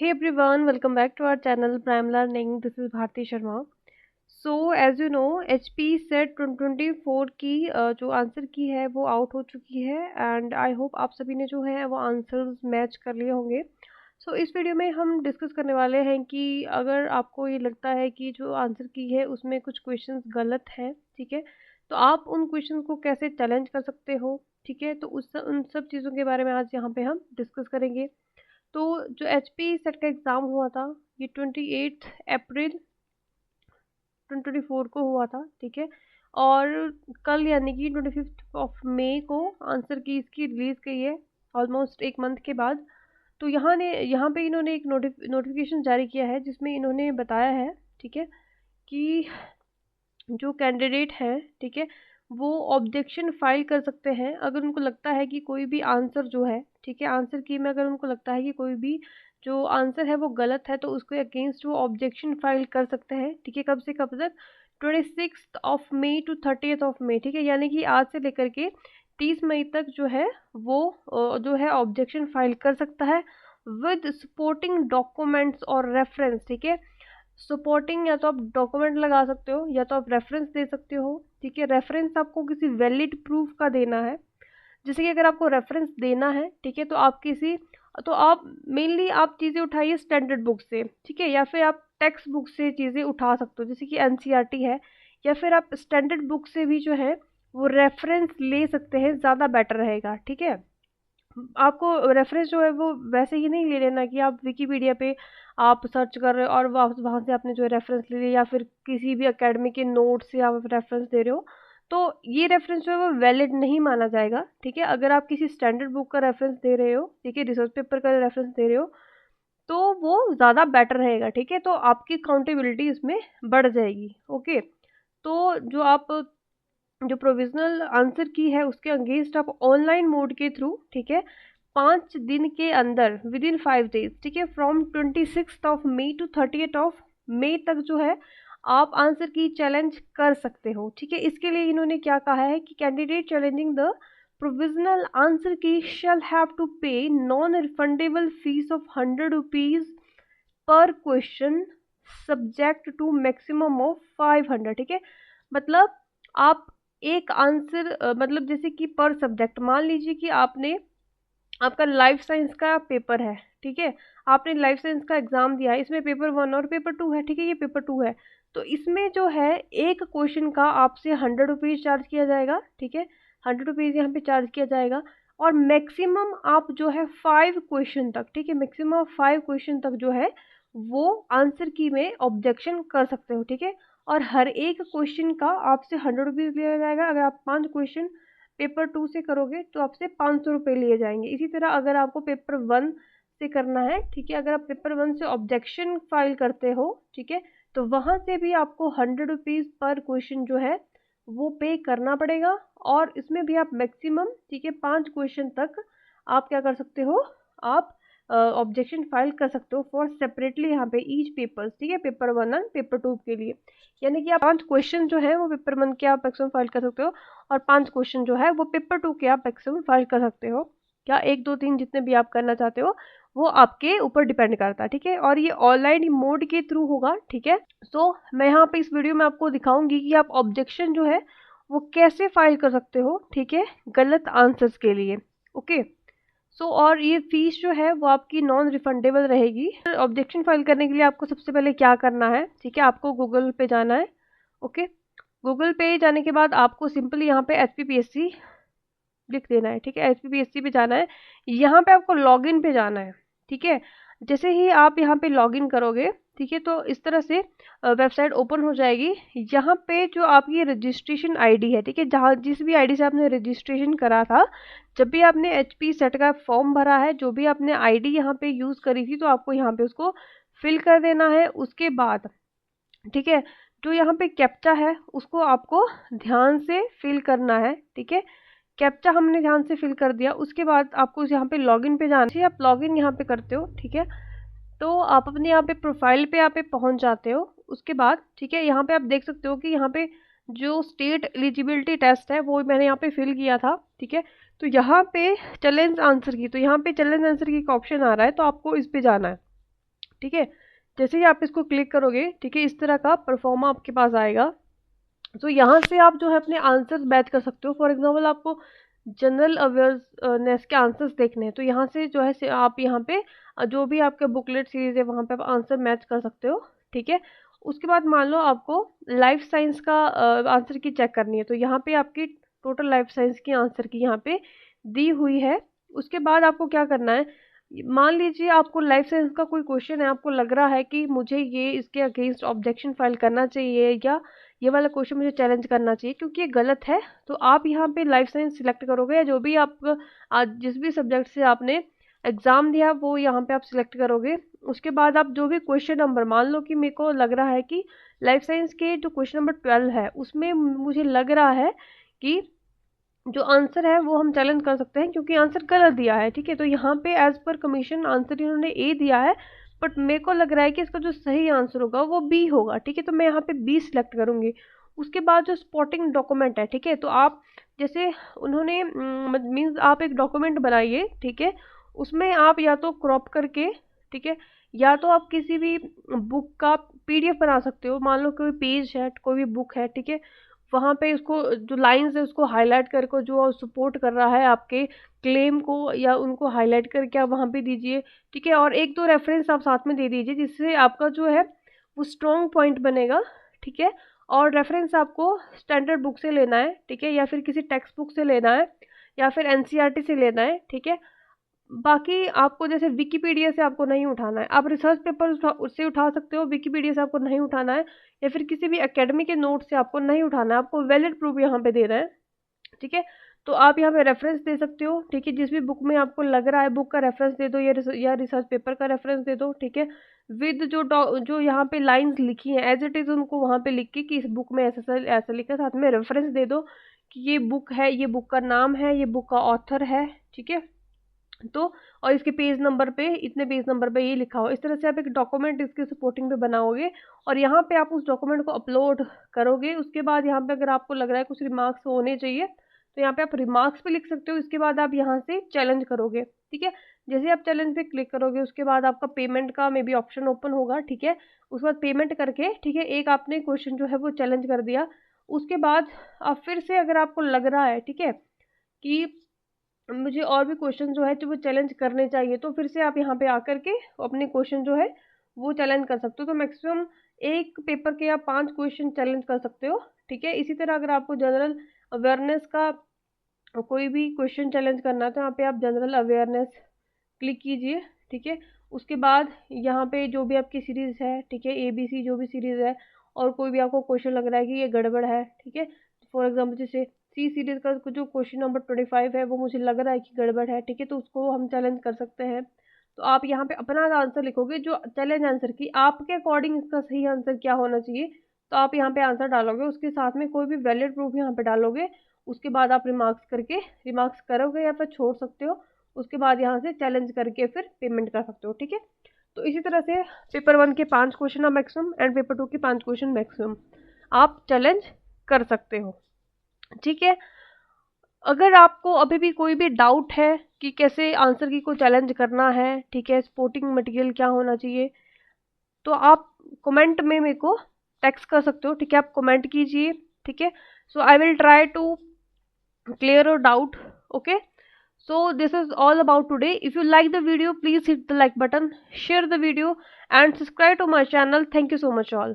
Hey everyone, welcome back to our channel Prime Learning. This is Bharti Sharma. So as you know, HP set 2024 की जो answer की है वो out हो चुकी है एंड आई होप आप सभी ने जो है वो आंसर्स मैच कर लिए होंगे। सो इस वीडियो में हम डिस्कस करने वाले हैं कि अगर आपको ये लगता है कि जो आंसर की है उसमें कुछ क्वेश्चंस गलत हैं, ठीक है, तो आप उन क्वेश्चन को कैसे चैलेंज कर सकते हो, ठीक है। तो उन सब चीज़ों के बारे में आज यहाँ पे हम डिस्कस करेंगे। तो जो HP सेट का एग्ज़ाम हुआ था ये 28 अप्रैल 2024 को हुआ था, ठीक है। और कल यानी कि 25 को आंसर की इसकी रिलीज़ की है ऑलमोस्ट एक मंथ के बाद। तो यहाँ पे इन्होंने एक नोटिफिकेशन जारी किया है जिसमें इन्होंने बताया है, ठीक है, कि जो कैंडिडेट हैं, ठीक है, वो ऑब्जेक्शन फाइल कर सकते हैं अगर उनको लगता है कि कोई भी आंसर जो है, ठीक है, आंसर की में अगर उनको लगता है कि कोई भी जो आंसर है वो गलत है तो उसके अगेंस्ट वो ऑब्जेक्शन फाइल कर सकते हैं, ठीक है। कब से कब तक? 26 मई टू 30 मई, ठीक है, यानी कि आज से लेकर के 30 मई तक जो है वो जो है ऑब्जेक्शन फाइल कर सकता है विद सपोर्टिंग डॉक्यूमेंट्स और रेफरेंस, ठीक है। सपोर्टिंग या तो आप डॉक्यूमेंट लगा सकते हो या तो आप रेफरेंस दे सकते हो, ठीक है। रेफरेंस आपको किसी वैलिड प्रूफ का देना है। जैसे कि अगर आपको रेफरेंस देना है, ठीक है, तो आप मेनली आप चीज़ें उठाइए स्टैंडर्ड बुक से, ठीक है, या फिर आप टेक्स्ट बुक से चीज़ें उठा सकते हो जैसे कि एनसीईआरटी है, या फिर आप स्टैंडर्ड बुक से भी जो है वो रेफरेंस ले सकते हैं, ज़्यादा बेटर रहेगा, ठीक है। आपको रेफरेंस जो है वो वैसे ही नहीं ले लेना कि आप विकिपीडिया पे आप सर्च कर रहे हो और वहाँ से आपने जो है रेफरेंस ले लिया, या फिर किसी भी एकेडमी के नोट से आप रेफरेंस दे रहे हो, तो ये रेफरेंस जो है वो वैलिड नहीं माना जाएगा, ठीक है। अगर आप किसी स्टैंडर्ड बुक का रेफरेंस दे रहे हो, ठीक है, रिसर्च पेपर का रेफरेंस दे रहे हो, तो वो ज़्यादा बेटर रहेगा, ठीक है। तो आपकी अकाउंटेबिलिटी इसमें बढ़ जाएगी, ओके। तो जो प्रोविजनल आंसर की है उसके अगेंस्ट आप ऑनलाइन मोड के थ्रू, ठीक है, 5 दिन के अंदर विद इन 5 डेज, ठीक है, फ्रॉम 26 मई टू 30 मई तक जो है आप आंसर की चैलेंज कर सकते हो, ठीक है। इसके लिए इन्होंने क्या कहा है कि candidate challenging the provisional answer key shall have to pay non refundable fees of 100 rupees per question subject to maximum of 500, ठीक है। मतलब आप एक आंसर मतलब जैसे कि पर सब्जेक्ट मान लीजिए कि आपका लाइफ साइंस का पेपर है, ठीक है, आपने लाइफ साइंस का एग्जाम दिया है, इसमें पेपर 1 और पेपर 2 है, ठीक है, ये पेपर 2 है। तो इसमें जो है एक क्वेश्चन का आपसे 100 रुपीज़ चार्ज किया जाएगा, ठीक है, 100 रुपीज़ यहाँ पे चार्ज किया जाएगा। और मैक्सिमम आप जो है 5 क्वेश्चन तक, ठीक है, मैक्सिमम 5 क्वेश्चन तक जो है वो आंसर की में ऑब्जेक्शन कर सकते हो, ठीक है। और हर एक क्वेश्चन का आपसे 100 रुपीज़ लिया जाएगा। अगर आप 5 क्वेश्चन पेपर 2 से करोगे तो आपसे 500 रुपये लिए जाएंगे। इसी तरह अगर आपको पेपर 1 से करना है, ठीक है, अगर आप पेपर 1 से ऑब्जेक्शन फाइल करते हो, ठीक है, तो वहाँ से भी आपको 100 रुपीज़ पर क्वेश्चन जो है वो पे करना पड़ेगा। और इसमें भी आप मैक्सिमम, ठीक है, 5 क्वेश्चन तक आप क्या कर सकते हो, आप ऑब्जेक्शन फाइल कर सकते हो फॉर सेपरेटली यहाँ पे ईच पेपर्स, ठीक है, पेपर 1 एंड पेपर 2 के लिए। यानी कि आप 5 क्वेश्चन जो है वो पेपर 1 के आप मैक्सिमम फाइल कर सकते हो और 5 क्वेश्चन जो है वो पेपर 2 के आप मैक्सिमम फाइल कर सकते हो, या 1 2 3 जितने भी आप करना चाहते हो वो आपके ऊपर डिपेंड करता है, ठीक है। और ये ऑनलाइन मोड के थ्रू होगा, ठीक है। सो मैं यहाँ पे इस वीडियो में आपको दिखाऊंगी कि आप ऑब्जेक्शन जो है वो कैसे फाइल कर सकते हो, ठीक है, गलत आंसर्स के लिए, ओके। सो और ये फीस जो है वो आपकी नॉन रिफंडेबल रहेगी। ऑब्जेक्शन फाइल करने के लिए आपको सबसे पहले क्या करना है, ठीक है, आपको गूगल पे जाना है, ओके। गूगल पे जाने के बाद आपको सिंपली यहाँ पे HPPSC लिख देना है, ठीक है, HPPSC पे जाना है। यहाँ पे आपको लॉगिन पे जाना है, ठीक है। जैसे ही आप यहाँ पे लॉगिन करोगे, ठीक है, तो इस तरह से वेबसाइट ओपन हो जाएगी। यहाँ पे जो आपकी रजिस्ट्रेशन आईडी है, ठीक है, जहाँ जिस भी आईडी से आपने रजिस्ट्रेशन करा था, जब भी आपने HP सेट का फॉर्म भरा है, जो भी आपने आईडी यहाँ पे यूज़ करी थी, तो आपको यहाँ पे उसको फिल कर देना है। उसके बाद, ठीक है, जो यहाँ पे कैप्चा है उसको आपको ध्यान से फिल करना है, ठीक है। कैप्चा हमने ध्यान से फिल कर दिया, उसके बाद आपको यहाँ पे लॉगिन पे जाना है। आप लॉगिन यहाँ पे करते हो, ठीक है, तो आप अपने यहाँ पे प्रोफाइल पे यहाँ पे पहुँच जाते हो। उसके बाद, ठीक है, यहाँ पे आप देख सकते हो कि यहाँ पे जो स्टेट एलिजिबिलिटी टेस्ट है वो मैंने यहाँ पे फिल किया था, ठीक है। तो यहाँ पे चैलेंज आंसर की, तो यहाँ पे चैलेंज आंसर की का ऑप्शन आ रहा है, तो आपको इस पे जाना है, ठीक है। जैसे ही आप इसको क्लिक करोगे, ठीक है, इस तरह का परफॉर्मा आपके पास आएगा। तो यहाँ से आप जो है अपने आंसर्स बैच कर सकते हो। फॉर एग्जांपल आपको जनरल अवेयरनेस के आंसर्स देखने हैं, तो यहाँ से जो है आप यहाँ पे जो भी आपके बुकलेट सीरीज है वहाँ पे आप आंसर मैच कर सकते हो, ठीक है। उसके बाद मान लो आपको लाइफ साइंस का आंसर की चेक करनी है, तो यहाँ पे आपकी टोटल लाइफ साइंस की आंसर की यहाँ पे दी हुई है। उसके बाद आपको क्या करना है, मान लीजिए आपको लाइफ साइंस का कोई क्वेश्चन है, आपको लग रहा है कि मुझे ये इसके अगेंस्ट ऑब्जेक्शन फाइल करना चाहिए या ये वाला क्वेश्चन मुझे चैलेंज करना चाहिए क्योंकि ये गलत है, तो आप यहाँ पे लाइफ साइंस सिलेक्ट करोगे, या जो भी आप आज जिस भी सब्जेक्ट से आपने एग्जाम दिया वो यहाँ पे आप सिलेक्ट करोगे। उसके बाद आप जो भी क्वेश्चन नंबर, मान लो कि मेरे को लग रहा है कि लाइफ साइंस के जो क्वेश्चन नंबर 12 है उसमें मुझे लग रहा है कि जो आंसर है वो हम चैलेंज कर सकते हैं क्योंकि आंसर गलत दिया है, ठीक है। तो यहाँ पे एज पर कमीशन आंसर इन्होंने ए दिया है, बट मेरे को लग रहा है कि इसका जो सही आंसर होगा वो बी होगा, ठीक है। तो मैं यहाँ पे बी सिलेक्ट करूंगी। उसके बाद जो स्पॉटिंग डॉक्यूमेंट है, ठीक है, तो आप जैसे उन्होंने मीन्स आप एक डॉक्यूमेंट बनाइए, ठीक है, उसमें आप या तो क्रॉप करके, ठीक है, या तो आप किसी भी बुक का पीडीएफ बना सकते हो। मान लो कोई पेज है, कोई भी बुक है, ठीक है, वहाँ पे उसको जो लाइंस है उसको हाईलाइट करके जो सपोर्ट कर रहा है आपके क्लेम को, या उनको हाईलाइट करके आप वहाँ पे दीजिए, ठीक है। और एक दो रेफरेंस आप साथ में दे दीजिए जिससे आपका जो है वो स्ट्रॉन्ग पॉइंट बनेगा, ठीक है। और रेफरेंस आपको स्टैंडर्ड बुक से लेना है, ठीक है, या फिर किसी टेक्स्ट बुक से लेना है, या फिर एनसीईआरटी से लेना है, ठीक है। बाकी आपको जैसे विकिपीडिया से आपको नहीं उठाना है, आप रिसर्च पेपर उससे उठा सकते हो, विकिपीडिया से आपको नहीं उठाना है, या फिर किसी भी एकेडमी के नोट से आपको नहीं उठाना है, आपको वैलिड प्रूफ यहाँ पे देना है, ठीक है। तो आप यहाँ पे रेफरेंस दे सकते हो, ठीक है, जिस भी बुक में आपको लग रहा है बुक का रेफरेंस दे दो, या रिसर्च पेपर का रेफरेंस दे दो, ठीक है। विद जो यहाँ पे लाइंस लिखी हैं एज इट इज उनको वहाँ पे लिख के कि इस बुक में ऐसा ऐसा लिखा, साथ में रेफरेंस दे दो कि ये बुक है, ये बुक का नाम है, ये बुक का ऑथर है, ठीक है। तो और इसके पेज नंबर पे, इतने पेज नंबर पे ये लिखा हो, इस तरह से आप एक डॉक्यूमेंट इसके सपोर्टिंग पे बनाओगे और यहाँ पे आप उस डॉक्यूमेंट को अपलोड करोगे। उसके बाद यहाँ पे अगर आपको लग रहा है कुछ रिमार्क्स होने चाहिए तो यहाँ पे आप रिमार्क्स पे लिख सकते हो। इसके बाद आप यहाँ से चैलेंज करोगे, ठीक है। जैसे आप चैलेंज पे क्लिक करोगे उसके बाद आपका पेमेंट का मे बी ऑप्शन ओपन होगा, ठीक है। उसके बाद पेमेंट करके, ठीक है, एक आपने क्वेश्चन जो है वो चैलेंज कर दिया। उसके बाद आप फिर से अगर आपको लग रहा है, ठीक है, कि मुझे और भी क्वेश्चन जो है जो वो चैलेंज करने चाहिए, तो फिर से आप यहाँ पे आकर के अपने क्वेश्चन जो है वो चैलेंज कर सकते हो। तो मैक्सिमम एक पेपर के आप 5 क्वेश्चन चैलेंज कर सकते हो, ठीक है। इसी तरह अगर आपको जनरल अवेयरनेस का कोई भी क्वेश्चन चैलेंज करना है तो यहाँ पे आप जनरल अवेयरनेस क्लिक कीजिए, ठीक है। उसके बाद यहाँ पे जो भी आपकी सीरीज़ है, ठीक है, ABC जो भी सीरीज़ है, और कोई भी आपको क्वेश्चन लग रहा है कि ये गड़बड़ है, ठीक है, फॉर एग्जाम्पल जैसे सी सीरीज़ का जो क्वेश्चन नंबर 25 है वो मुझे लग रहा है कि गड़बड़ है, ठीक है, तो उसको हम चैलेंज कर सकते हैं। तो आप यहाँ पे अपना आंसर लिखोगे जो चैलेंज आंसर की आपके अकॉर्डिंग इसका सही आंसर क्या होना चाहिए, तो आप यहाँ पे आंसर डालोगे, उसके साथ में कोई भी वैलिड प्रूफ यहाँ पे डालोगे। उसके बाद आप रिमार्क्स करोगे या फिर छोड़ सकते हो। उसके बाद यहाँ से चैलेंज करके फिर पेमेंट कर सकते हो, ठीक है। तो इसी तरह से पेपर 1 के 5 क्वेश्चन आप मैक्सिमम एंड पेपर 2 के 5 क्वेश्चन मैक्सिमम आप चैलेंज कर सकते हो, ठीक है। अगर आपको अभी भी कोई भी डाउट है कि कैसे आंसर की को चैलेंज करना है, ठीक है, सपोर्टिंग मटेरियल क्या होना चाहिए, तो आप कमेंट में मेरे को टेक्स्ट कर सकते हो, ठीक है, आप कमेंट कीजिए, ठीक है। So I will try to clear your doubt, okay। So this is all about today. If you like the video, please hit the like button, share the video and subscribe to my channel. Thank you so much all.